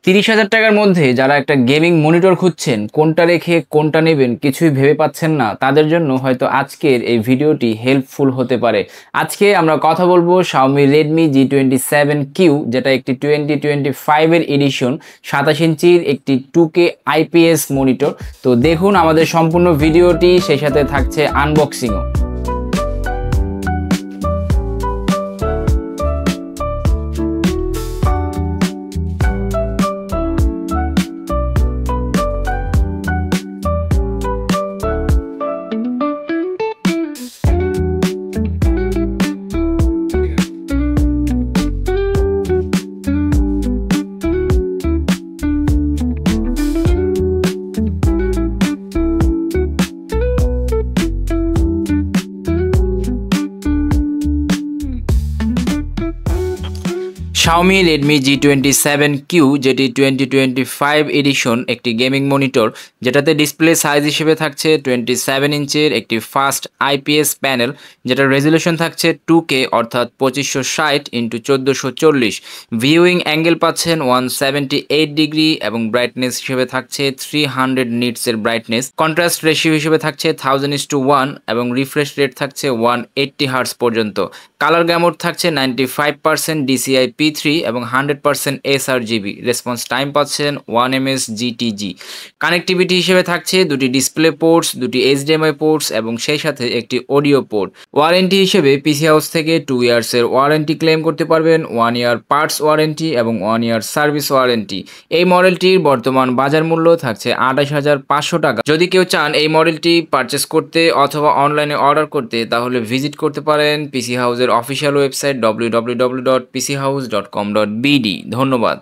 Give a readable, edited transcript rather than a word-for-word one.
30,000 টাকার মধ্যে যারা একটা গেমিং মনিটর খুঁজছেন, কোনটা রেখে কোনটা নেবেন কিছুই ভেবে পাচ্ছেন না, তাদের জন্য হয়তো আজকের এই ভিডিওটি হেল্পফুল হতে পারে। আজকে আমরা কথা বলবো Xiaomi Redmi G27Q, যেটা একটি 2025 এর এডিশন 27 ইঞ্চির একটি 2K IPS মনিটর। তো দেখুন আমাদের সম্পূর্ণ ভিডিওটি, সেই সাথে থাকছে আনবক্সিংও। Xiaomi Redmi G27Q, যেটি 2025 এডিশন একটি গেমিং মনিটর, যেটাতে ডিসপ্লে সাইজ হিসেবে থাকছে 27 ইঞ্চের একটি ফাস্ট IPS প্যানেল, যেটার রেজুলেশন থাকছে 2K অর্থাৎ 2560x1440। ভিউইং অ্যাঙ্গেল পাচ্ছেন 178 ডিগ্রি এবং ব্রাইটনেস হিসেবে থাকছে 300 নিটসের ব্রাইটনেস। কন্ট্রাস্ট রেশিও হিসেবে থাকছে 1000:1 এবং রিফ্রেশ রেট থাকছে 180 হার্টজ পর্যন্ত। কালার গ্যামোড থাকছে 95% DCI P3 এবং 100% sRGB। রেসপন্স টাইম পাচ্ছেন 1 ms GTG। কানেক্টিভিটি হিসেবে থাকছে দুটি ডিসপ্লে পোর্টস, দুটি HDMI পোর্টস এবং সেই সাথে একটি অডিও পোর্ট। ওয়ারেন্টি হিসেবে পিসি হাউস থেকে 2 ইয়ার্সের ওয়ারেন্টি ক্লেম করতে পারবেন, 1 ইয়ার পার্টস ওয়ারেন্টি এবং 1 ইয়ার সার্ভিস ওয়ারেন্টি। এই মডেলটির বর্তমান বাজার মূল্য থাকছে 28,500 টাকা। যদি কেউ চান এই মডেলটি পারচেস করতে অথবা অনলাইনে অর্ডার করতে, তাহলে ভিজিট করতে পারেন পিসি হাউসের অফিসিয়াল ওয়েবসাইট www.pchouse.com.bd। ধন্যবাদ।